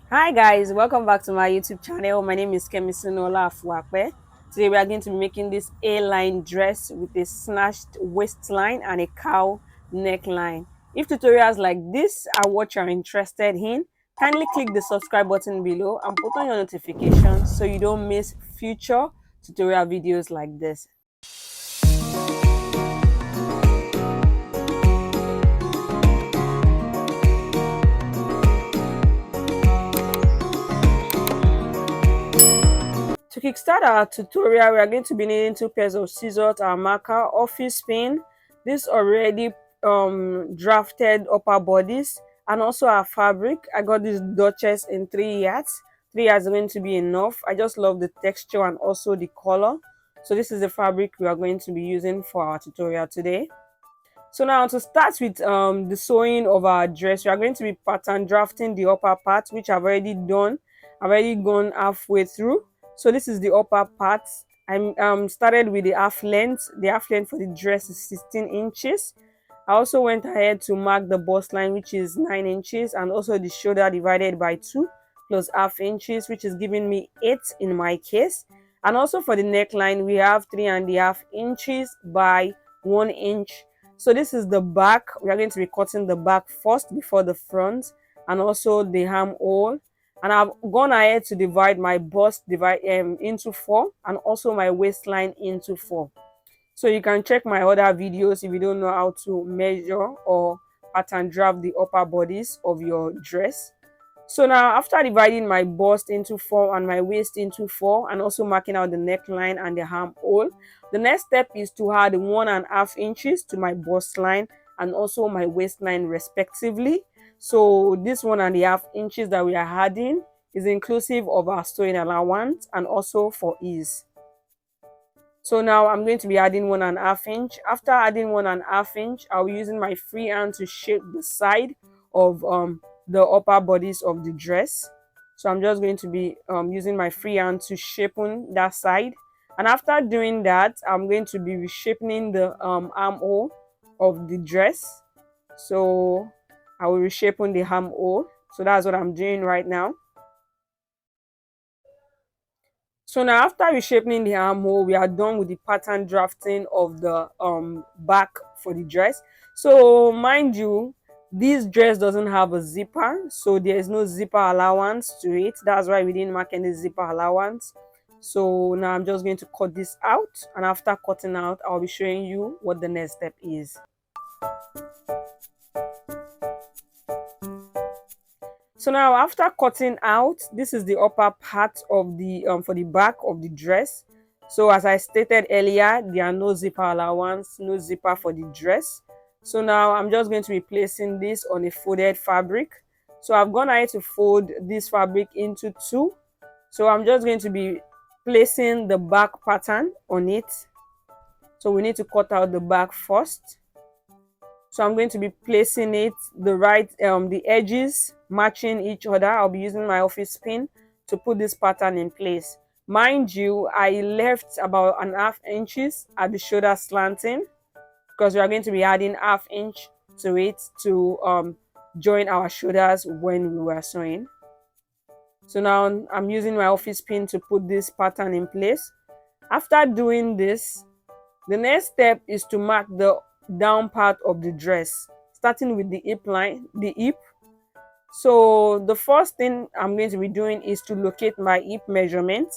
Hi guys, welcome back to my YouTube channel. My name is Kemisinuola Afuwape. Today we are going to be making this A-line dress with a snatched waistline and a cowl neckline. If tutorials like this are what you're interested in, kindly click the subscribe button below and put on your notifications so you don't miss future tutorial videos like this. To kickstart our tutorial, we are going to be needing two pairs of scissors, our marker, office pin, this already drafted upper bodice, and also our fabric. I got this Duchess in 3 yards. 3 yards is going to be enough. I just love the texture and also the color. So this is the fabric we are going to be using for our tutorial today. So now to start with the sewing of our dress, we are going to be pattern drafting the upper part, which I've already done. I've already gone halfway through. So this is the upper part. I started with the half length. The half length for the dress is 16 inches. I also went ahead to mark the bust line, which is 9 inches, and also the shoulder divided by 2 plus half inches, which is giving me 8 in my case. And also for the neckline, we have 3.5 inches by 1 inch. So this is the back. We are going to be cutting the back first before the front, and also the armhole. And I've gone ahead to divide my bust into 4, and also my waistline into 4. So you can check my other videos if you don't know how to measure or pattern draft the upper bodies of your dress. So now after dividing my bust into 4 and my waist into 4, and also marking out the neckline and the armhole, the next step is to add 1.5 inches to my bust line and also my waistline respectively. So this 1.5 inches that we are adding is inclusive of our sewing allowance and also for ease. So now I'm going to be adding 1.5 inch. After adding 1.5 inch, I'll be using my free hand to shape the side of the upper bodies of the dress. So I'm just going to be using my free hand to shape on that side. And after doing that, I'm going to be reshaping the armhole of the dress. So I will reshape on the armhole. So that's what I'm doing right now. So now after reshaping the armhole, we are done with the pattern drafting of the back for the dress. So mind you, this dress doesn't have a zipper, so there is no zipper allowance to it. That's why we didn't mark any zipper allowance. So now I'm just going to cut this out, and after cutting out, I'll be showing you what the next step is. So now after cutting out, this is the upper part of the for the back of the dress. So as I stated earlier, there are no zipper allowance, no zipper for the dress. So now I'm just going to be placing this on a folded fabric. So I've gone ahead to fold this fabric into 2. So I'm just going to be placing the back pattern on it. So we need to cut out the back first. So I'm going to be placing it the edges matching each other. I'll be using my office pin to put this pattern in place. Mind you, I left about 1/2 inches at the shoulder slanting because we are going to be adding 1/2 inch to it to join our shoulders when we were sewing. So now I'm using my office pin to put this pattern in place. After doing this, the next step is to mark the down part of the dress, starting with the hip. So the first thing I'm going to be doing is to locate my hip measurement.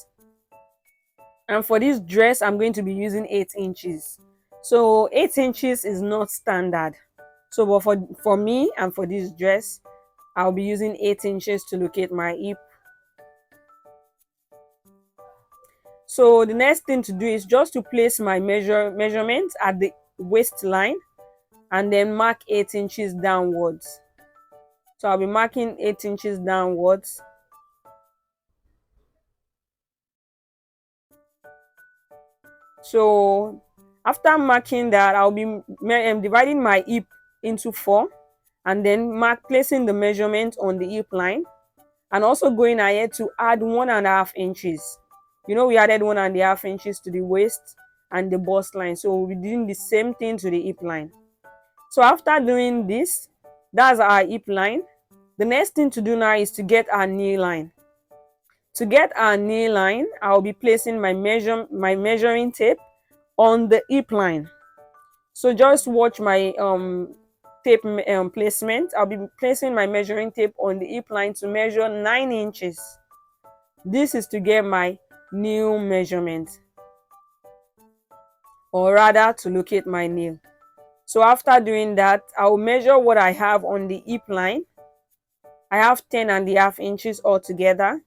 And for this dress, I'm going to be using 8 inches. So 8 inches is not standard. So but for me and for this dress, I'll be using 8 inches to locate my hip. So the next thing to do is just to place my measurement at the waistline and then mark 8 inches downwards. So I'll be marking 8 inches downwards. So after marking that, I'll be dividing my hip into 4 and then placing the measurement on the hip line, and also going ahead to add 1.5 inches. You know, we added 1.5 inches to the waist and the bust line, so we'll be doing the same thing to the hip line. So after doing this, that's our hip line. The next thing to do now is to get our knee line. To get our knee line, I'll be placing my measuring tape on the hip line. So just watch my tape placement. I'll be placing my measuring tape on the hip line to measure 9 inches. This is to get my new measurement, or rather to locate my nail. So after doing that, I'll measure what I have on the hip line. I have 10.5 inches altogether.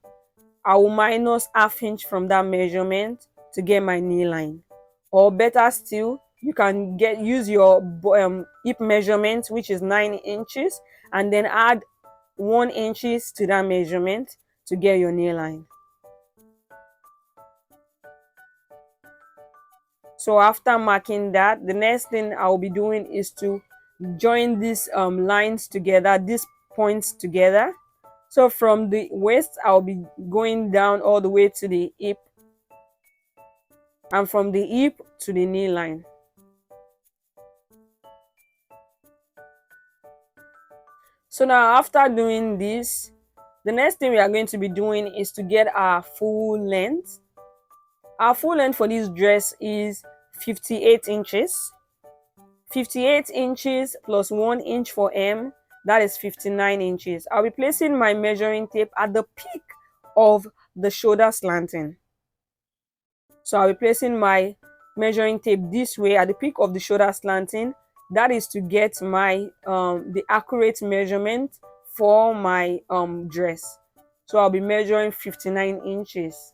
I will minus half inch from that measurement to get my knee line. Or better still, you can use your hip measurement, which is 9 inches, and then add 1 inches to that measurement to get your knee line. So after marking that, the next thing I'll be doing is to join these lines together, these points together. So from the waist, I'll be going down all the way to the hip, and from the hip to the knee line. So now after doing this, the next thing we are going to be doing is to get our full length. Our full length for this dress is 58 inches. 58 inches plus 1 inch for M, that is 59 inches. I'll be placing my measuring tape at the peak of the shoulder slanting. So I'll be placing my measuring tape this way at the peak of the shoulder slanting. That is to get my the accurate measurement for my dress. So I'll be measuring 59 inches.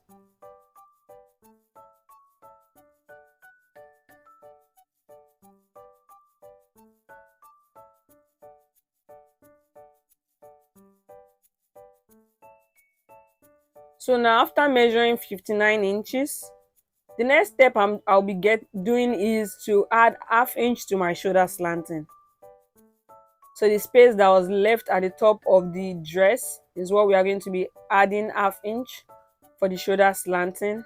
So now after measuring 59 inches, the next step I'll be doing is to add half inch to my shoulder slanting. So the space that was left at the top of the dress is what we are going to be adding half inch for the shoulder slanting.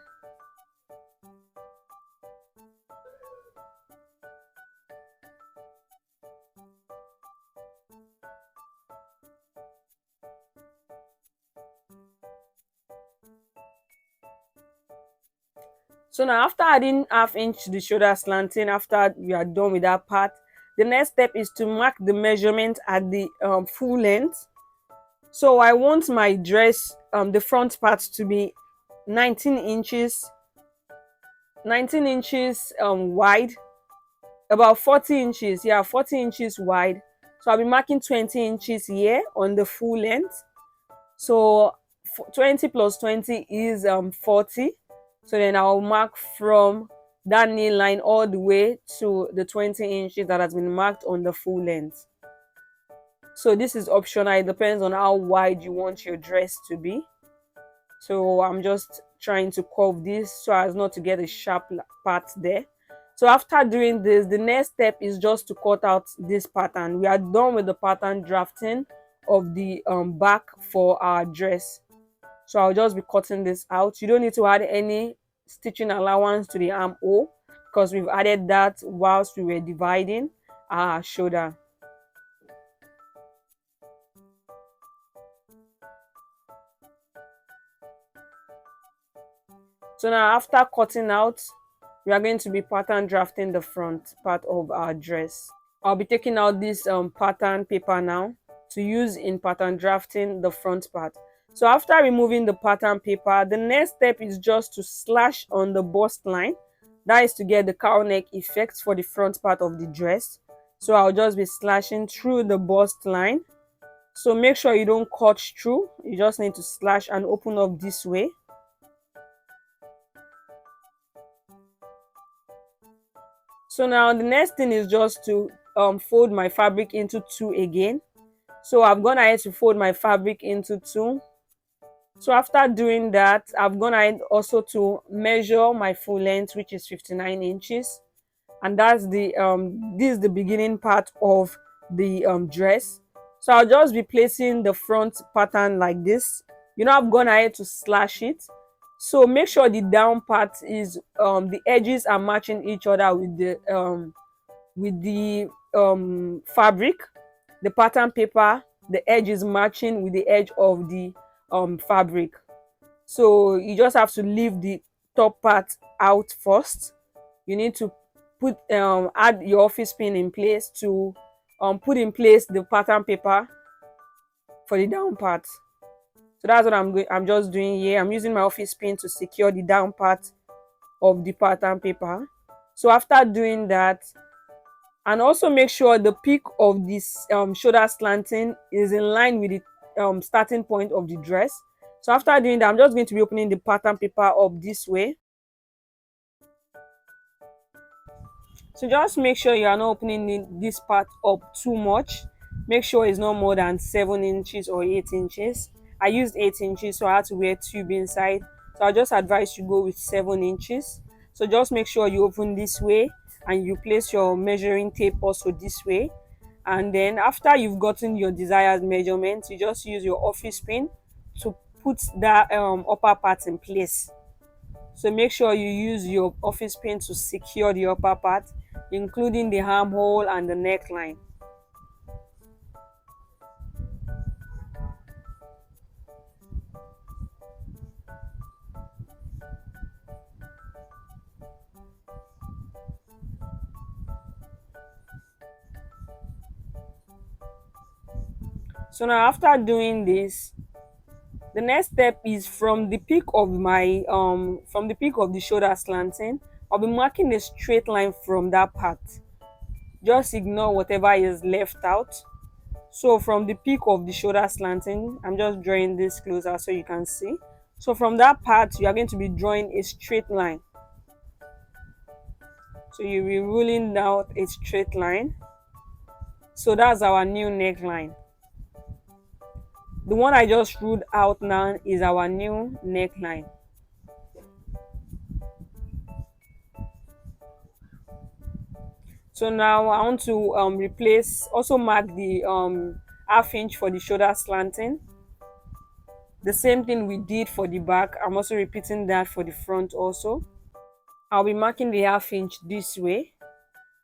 So now after adding half inch to the shoulder slanting, after we are done with that part, the next step is to mark the measurement at the full length. So I want my dress, the front part, to be 19 inches wide, about 40 inches, yeah, 40 inches wide. So I'll be marking 20 inches here on the full length. So 20 plus 20 is 40. So then I'll mark from that knee line all the way to the 20 inches that has been marked on the full length. So this is optional. It depends on how wide you want your dress to be. So I'm just trying to curve this so as not to get a sharp part there. So after doing this, the next step is just to cut out this pattern. We are done with the pattern drafting of the back for our dress. So I'll just be cutting this out. You don't need to add any stitching allowance to the armhole because we've added that whilst we were dividing our shoulder. So now after cutting out, we are going to be pattern drafting the front part of our dress. I'll be taking out this pattern paper now to use in pattern drafting the front part. So after removing the pattern paper, the next step is just to slash on the bust line. That is to get the cowl neck effect for the front part of the dress. So I'll just be slashing through the bust line. So make sure you don't cut through. You just need to slash and open up this way. So now the next thing is just to fold my fabric into two again. So I've gone ahead to fold my fabric into two. So after doing that, I've gone ahead also to measure my full length, which is 59 inches. And that's the this is the beginning part of the dress. So I'll just be placing the front pattern like this. You know, I've gone ahead to slash it. So make sure the down part is the edges are matching each other with the fabric, the pattern paper, the edge is matching with the edge of the fabric. So you just have to leave the top part out first. You need to put add your office pin in place to put in place the pattern paper for the down part. So that's what I'm just doing here. I'm using my office pin to secure the down part of the pattern paper. So after doing that, and also make sure the peak of this shoulder slanting is in line with the starting point of the dress. So after doing that, I'm just going to be opening the pattern paper up this way. So just make sure you are not opening this part up too much. Make sure it's not more than 7 inches or 8 inches. I used 8 inches, so I had to wear tube inside. So I just advise you go with 7 inches. So just make sure you open this way and you place your measuring tape also this way. And then after you've gotten your desired measurement, you just use your office pin to put that upper part in place. So make sure you use your office pin to secure the upper part, including the armhole and the neckline. So now after doing this, the next step is from the peak of the shoulder slanting, I'll be marking a straight line from that part. Just ignore whatever is left out. So from the peak of the shoulder slanting, I'm just drawing this closer so you can see. So from that part, you are going to be drawing a straight line. So you'll be ruling out a straight line. So that's our new neckline. The one I just ruled out now is our new neckline. So now I want to also mark the half inch for the shoulder slanting. The same thing we did for the back, I'm also repeating that for the front also. I'll be marking the half inch this way.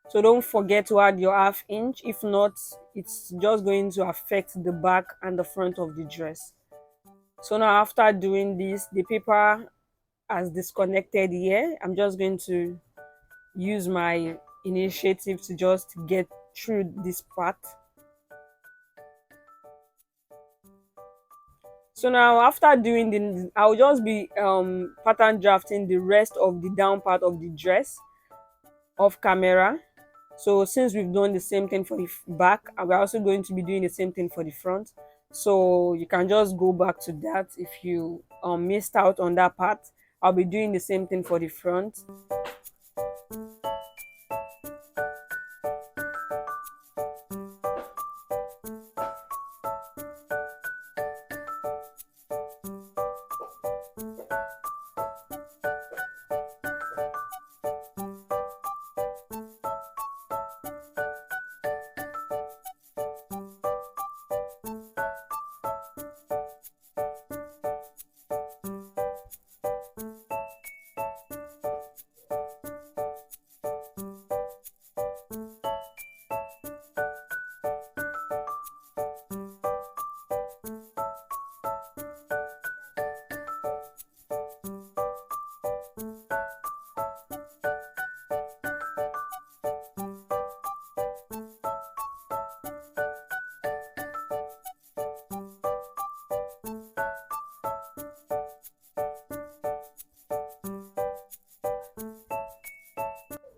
So don't forget to add your half inch. If not, it's just going to affect the back and the front of the dress. So now after doing this, the paper has disconnected here. I'm just going to use my initiative to just get through this part. So now after doing the, I'll just be pattern drafting the rest of the down part of the dress off camera. So since we've done the same thing for the back, we're also going to be doing the same thing for the front. So you can just go back to that if you missed out on that part. I'll be doing the same thing for the front.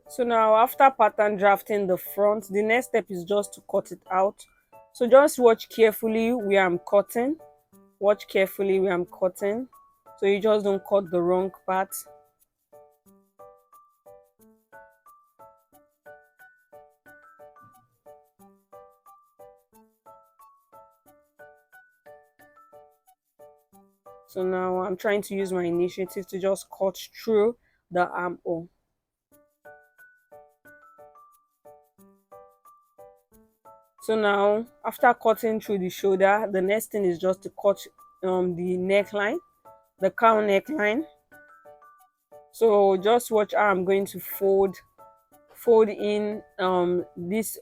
So now after pattern drafting the front, the next step is just to cut it out. So just watch carefully where I'm cutting. Watch carefully where I'm cutting, so you just don't cut the wrong part. So now I'm trying to use my initiative to just cut through the armhole. So now after cutting through the shoulder, the next thing is just to cut the neckline, the cowl neckline. So just watch how I'm going to fold in this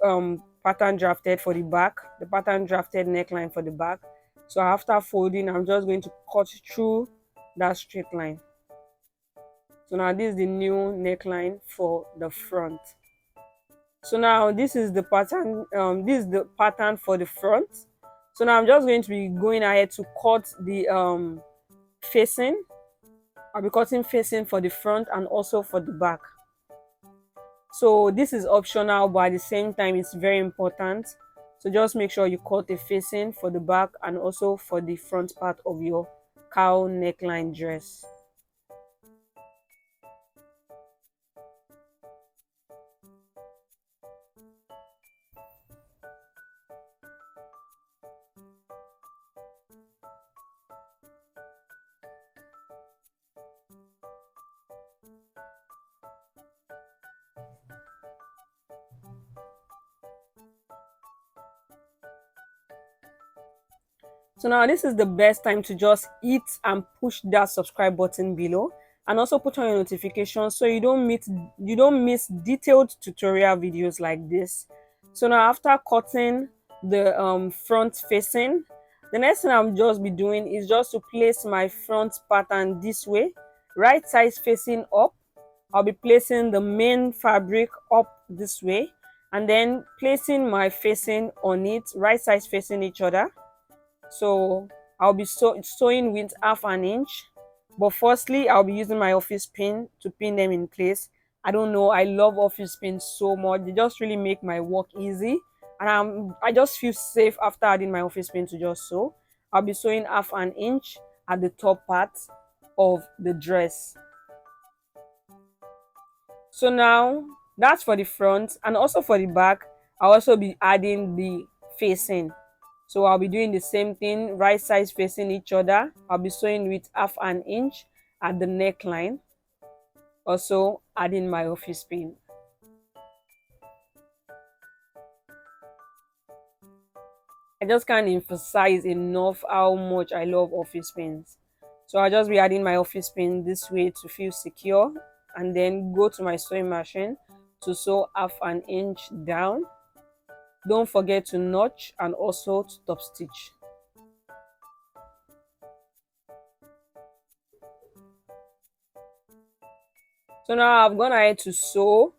pattern drafted for the back, the pattern drafted neckline for the back. So after folding, I'm just going to cut through that straight line. So now this is the new neckline for the front. So now this is the pattern, this is the pattern for the front. So now I'm just going to be going ahead to cut the facing. I'll be cutting facing for the front and also for the back. So this is optional, but at the same time it's very important. So just make sure you cut a facing for the back and also for the front part of your cowl neckline dress. So now this is the best time to just hit and push that subscribe button below, and also put on your notifications so you don't miss detailed tutorial videos like this. So now after cutting the front facing, the next thing I'll just be doing is just to place my front pattern this way, right side facing up. I'll be placing the main fabric up this way and then placing my facing on it, right sides facing each other. So I'll be sewing with 1/2 inch, but firstly I'll be using my office pin to pin them in place. I don't know, I love office pins so much. They just really make my work easy, and I just feel safe after adding my office pin to just sew. I'll be sewing 1/2 inch at the top part of the dress. So now that's for the front, and also for the back I'll also be adding the facing. So I'll be doing the same thing, right sides facing each other. I'll be sewing with 1/2 inch at the neckline, also adding my office pin. I just can't emphasize enough how much I love office pins. So I'll just be adding my office pin this way to feel secure, and then go to my sewing machine to sew 1/2 inch down. Don't forget to notch and also to top stitch. So now I've gone ahead to sew.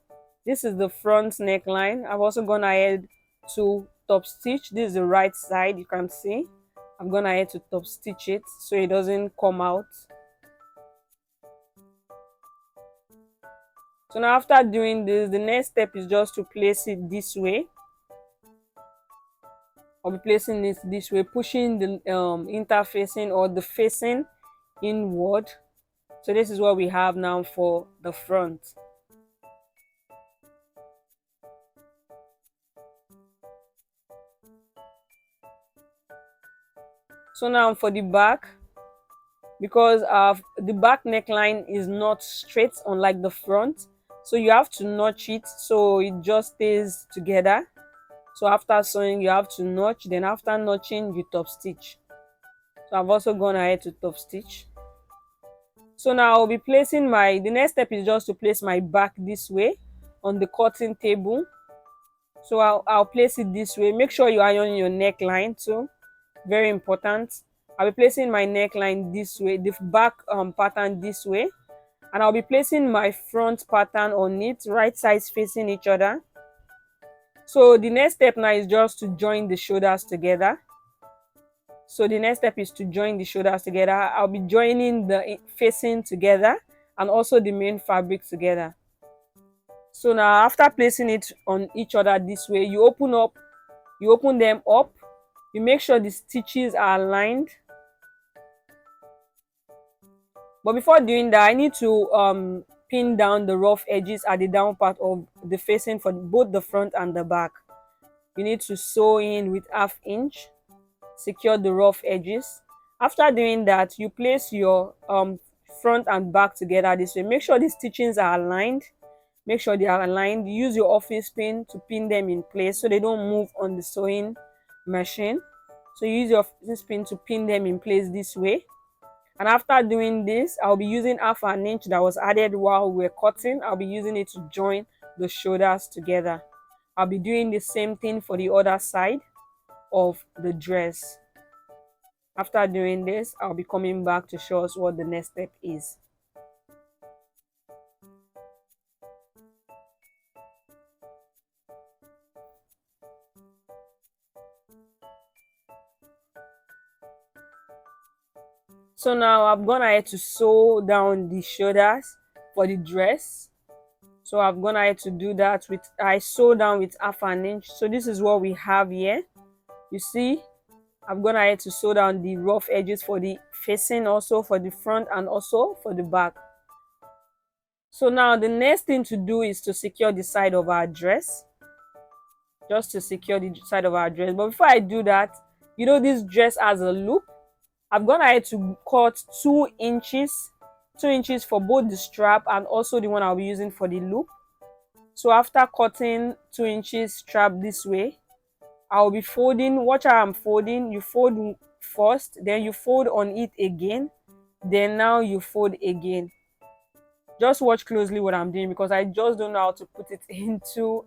This is the front neckline. I've also gone ahead to top stitch. This is the right side, you can see. I've gone ahead to top stitch it so it doesn't come out. So now after doing this, the next step is just to place it this way. I'll be placing it this way, pushing the interfacing or the facing inward. So this is what we have now for the front. So now for the back, because the back neckline is not straight unlike the front, so you have to notch it so it just stays together. So after sewing, you have to notch, then after notching, you top stitch. So I've also gone ahead to top stitch. So now I'll be placing the next step is just to place my back this way on the cutting table. So I'll place it this way. Make sure you iron your neckline too, very important. I'll be placing my neckline this way, the back pattern this way, and I'll be placing my front pattern on it, right sides facing each other. So the next step now is just to join the shoulders together. So the next step is to join the shoulders together. I'll be joining the facing together and also the main fabric together. So now after placing it on each other this way, you open them up, you make sure the stitches are aligned. But before doing that, I need to pin down the rough edges at the down part of the facing for both the front and the back. You need to sew in with 1/2 inch, secure the rough edges. After doing that, you place your front and back together this way. Make sure the stitchings are aligned. Make sure they are aligned. Use your office pin to pin them in place so they don't move on the sewing machine. So use your office pin to pin them in place this way. And after doing this, I'll be using 1/2 inch that was added while we're cutting. I'll be using it to join the shoulders together. I'll be doing the same thing for the other side of the dress. After doing this, I'll be coming back to show us what the next step is. So now I've gone ahead to sew down the shoulders for the dress. So I've gone ahead to do that with, I sew down with half an inch. So this is what we have here. You see, I've gone ahead to sew down the rough edges for the facing, also for the front and also for the back. So now the next thing to do is to secure the side of our dress. Just to secure the side of our dress. But before I do that, you know this dress has a loop. I've gone ahead to cut 2 inches, 2 inches for both the strap and also the one I'll be using for the loop. So after cutting 2 inches strap this way, I'll be folding. Watch how I'm folding. You fold first, then you fold on it again, then now you fold again. Just watch closely what I'm doing because I just don't know how to put it into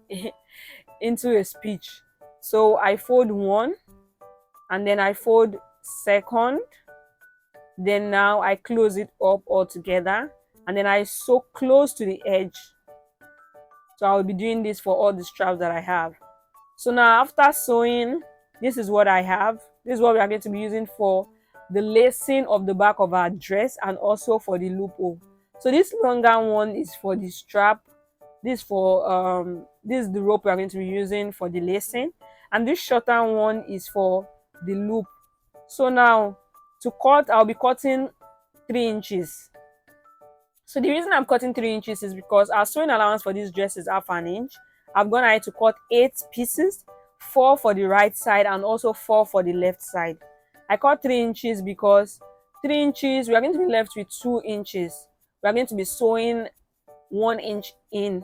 a speech. So I fold one, and then I fold second, then now I close it up all together, and then I sew close to the edge. So I will be doing this for all the straps that I have. So now after sewing, this is what I have. This is what we are going to be using for the lacing of the back of our dress and also for the loophole. So this longer one is for the strap. This is the rope we are going to be using for the lacing, and this shorter one is for the loop. So now to cut, I'll be cutting 3 inches. So the reason I'm cutting 3 inches is because our sewing allowance for this dress is half an inch. I've gone ahead to cut 8 pieces, 4 for the right side and also 4 for the left side. I cut 3 inches because 3 inches, we are going to be left with 2 inches. We are going to be sewing 1 inch in.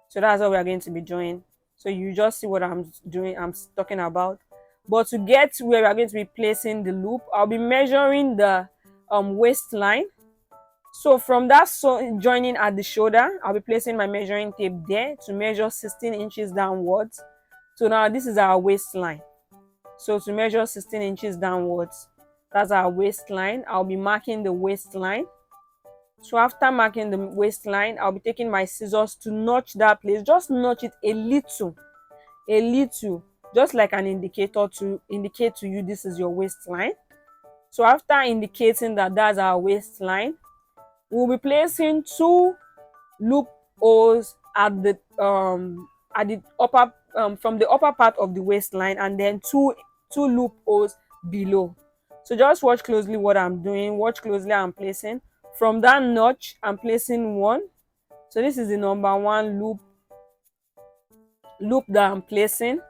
So that's what we are going to be doing. So you just see what I'm doing, I'm talking about. But to get where we are going to be placing the loop, I'll be measuring the waistline. So from that joining at the shoulder, I'll be placing my measuring tape there to measure 16 inches downwards. So now this is our waistline. So to measure 16 inches downwards, that's our waistline. I'll be marking the waistline. So after marking the waistline, I'll be taking my scissors to notch that place. Just notch it a little, just like an indicator to indicate to you this is your waistline. So after indicating that that's our waistline, we'll be placing 2 loop holes at the upper from the upper part of the waistline, and then two loop holes below. So just watch closely what I'm doing. Watch closely how I'm placing. From that notch, I'm placing 1. So this is the number 1 loop that I'm placing.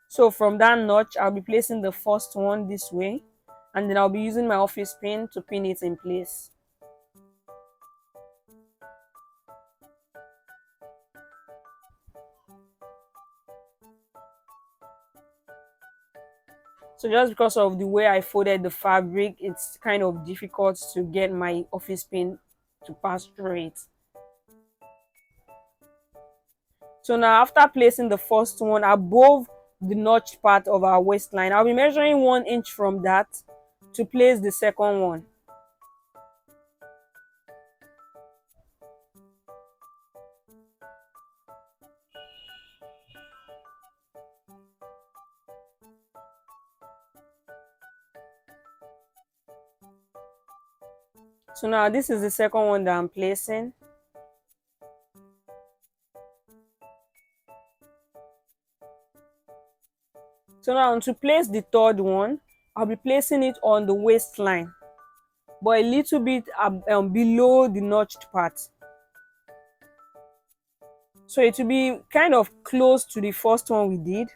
So from that notch, I'll be placing the first one this way, and then I'll be using my office pin to pin it in place. So just because of the way I folded the fabric, it's kind of difficult to get my office pin to pass through it. So now after placing the first one above the notch part of our waistline, I'll be measuring 1 inch from that to place the second one. So now this is the second one that I'm placing. So now to place the third one, I'll be placing it on the waistline, but a little bit below the notched part. So it will be kind of close to the first one we did.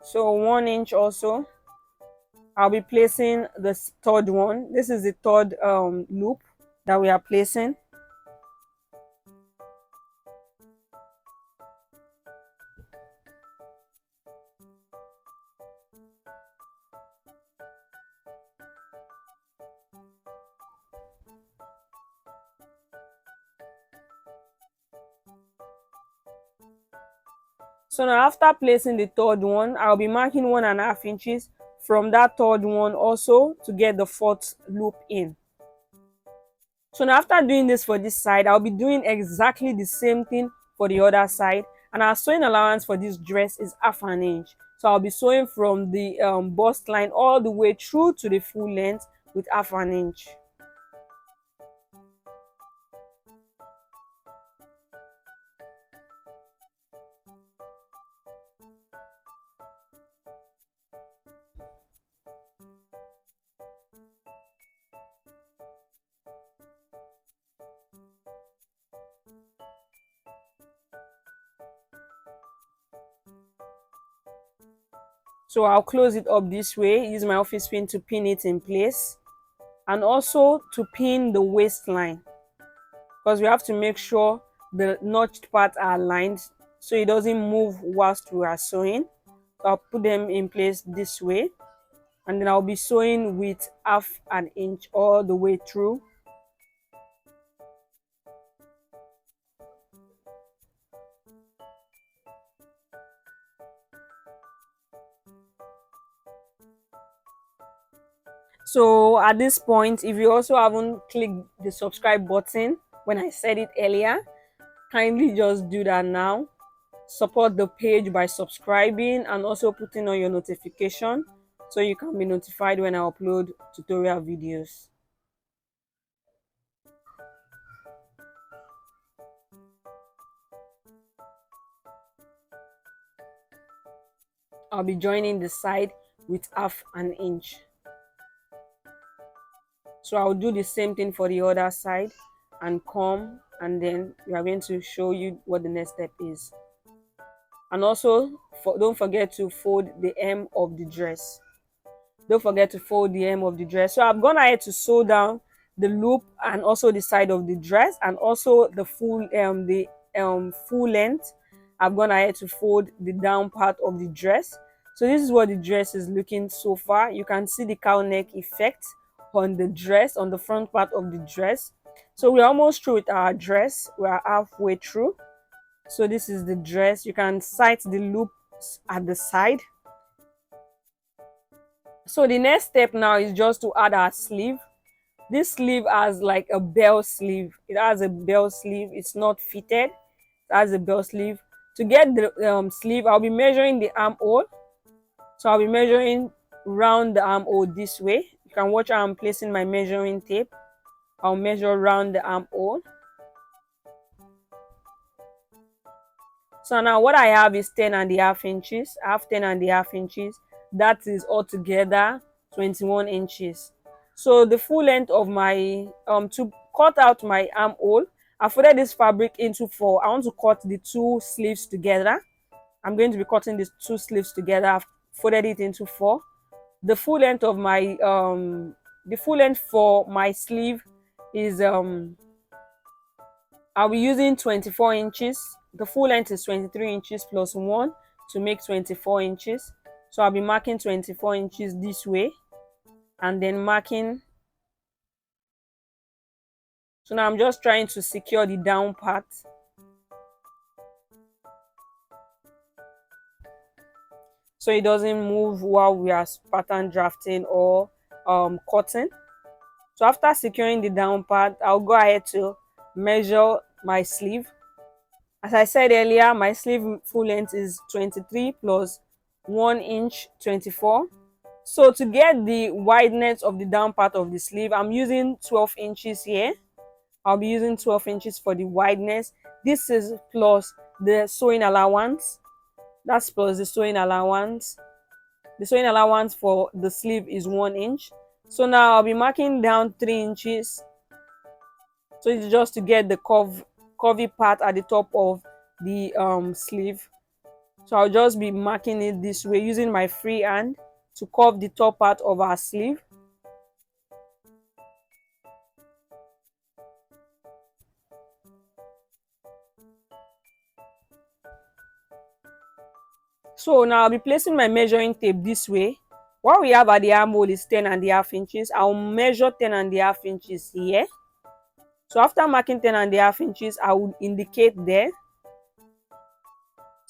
So 1 inch also. I'll be placing the third one. This is the third loop that we are placing. So now after placing the third one, I'll be marking 1.5 inches from that third one also to get the fourth loop in. So now after doing this for this side, I'll be doing exactly the same thing for the other side. And our sewing allowance for this dress is 1/2 inch. So I'll be sewing from the bust line all the way through to the full length with 1/2 inch. So I'll close it up this way, use my office pin to pin it in place, and also to pin the waistline, because we have to make sure the notched parts are aligned so it doesn't move whilst we are sewing. So I'll put them in place this way, and then I'll be sewing with 1/2 inch all the way through. So at this point, if you also haven't clicked the subscribe button when I said it earlier, kindly just do that now. Support the page by subscribing and also putting on your notification so you can be notified when I upload tutorial videos. I'll be joining the side with 1/2 inch. So I'll do the same thing for the other side and come, and then we are going to show you what the next step is. And also don't forget to fold the hem of the dress. Don't forget to fold the hem of the dress. So I've gone ahead to sew down the loop and also the side of the dress, and also the full length. I've gone ahead to fold the down part of the dress. So this is what the dress is looking so far. You can see the cowl neck effect on the dress, on the front part of the dress. So we're almost through with our dress. We are halfway through. So this is the dress. You can sight the loops at the side. So the next step now is just to add our sleeve. This sleeve has like a bell sleeve. It has a bell sleeve. It's not fitted. It has a bell sleeve. To get the sleeve, I'll be measuring the armhole. So I'll be measuring round the armhole this way. You can watch how I'm placing my measuring tape. I'll measure round the armhole. So now what I have is 10.5 inches. I have 10.5 inches. That is altogether 21 inches. So the full length of my to cut out my armhole, I folded this fabric into 4. I want to cut the 2 sleeves together. I'm going to be cutting these 2 sleeves together. I've folded it into 4. The full length of my the full length for my sleeve is I'll be using 24 inches. The full length is 23 inches plus 1 to make 24 inches. So I'll be marking 24 inches this way, and then marking. So now I'm just trying to secure the down part. So it doesn't move while we are pattern drafting or cutting. So after securing the down part, I'll go ahead to measure my sleeve. As I said earlier, my sleeve full length is 23 plus 1 inch 24. So to get the wideness of the down part of the sleeve, I'm using 12 inches here. I'll be using 12 inches for the wideness. This is plus the sewing allowance. That's plus the sewing allowance. The sewing allowance for the sleeve is 1 inch. So now I'll be marking down 3 inches. So it's just to get the curvy part at the top of the sleeve. So I'll just be marking it this way using my free hand to curve the top part of our sleeve. So now I'll be placing my measuring tape this way. What we have at the armhole is 10.5 inches. I'll measure 10.5 inches here. So after marking 10.5 inches, I will indicate there.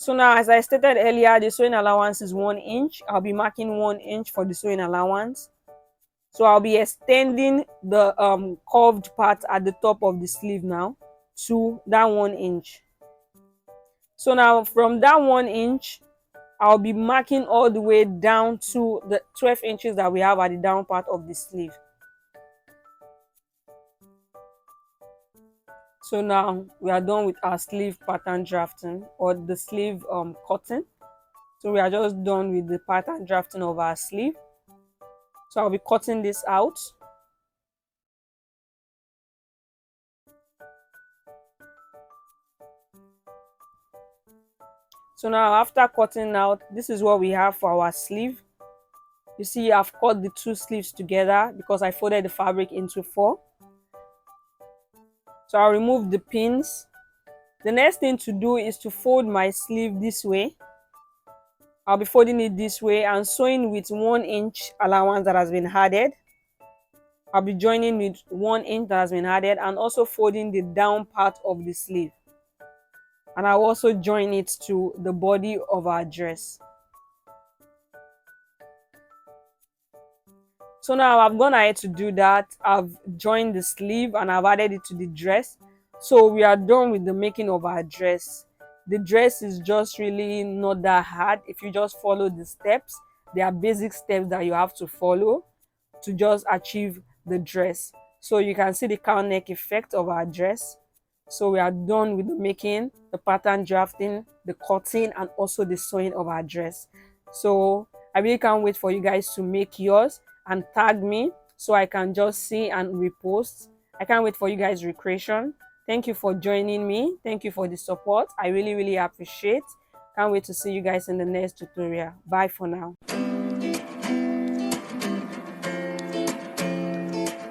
So now, as I stated earlier, the sewing allowance is 1 inch. I'll be marking 1 inch for the sewing allowance. So I'll be extending the curved part at the top of the sleeve now to that 1 inch. So now from that 1 inch, I'll be marking all the way down to the 12 inches that we have at the down part of the sleeve. So now we are done with our sleeve pattern drafting, or the sleeve cutting. So we are just done with the pattern drafting of our sleeve. So I'll be cutting this out. So now after cutting out, this is what we have for our sleeve. You see, I've cut the two sleeves together because I folded the fabric into 4. So I'll remove the pins. The next thing to do is to fold my sleeve this way. I'll be folding it this way and sewing with 1 inch allowance that has been added. I'll be joining with 1 inch that has been added and also folding the down part of the sleeve. And I'll also join it to the body of our dress. So now I've gone ahead to do that. I've joined the sleeve and I've added it to the dress. So we are done with the making of our dress. The dress is just really not that hard if you just follow the steps. There are basic steps that you have to follow to just achieve the dress. So you can see the cowl neck effect of our dress. So we are done with the making, the pattern drafting, the cutting, and also the sewing of our dress. So I really can't wait for you guys to make yours and tag me so I can just see and repost. I can't wait for you guys' recreation. Thank you for joining me. Thank you for the support. I really appreciate. Can't wait to see you guys in the next tutorial. Bye for now.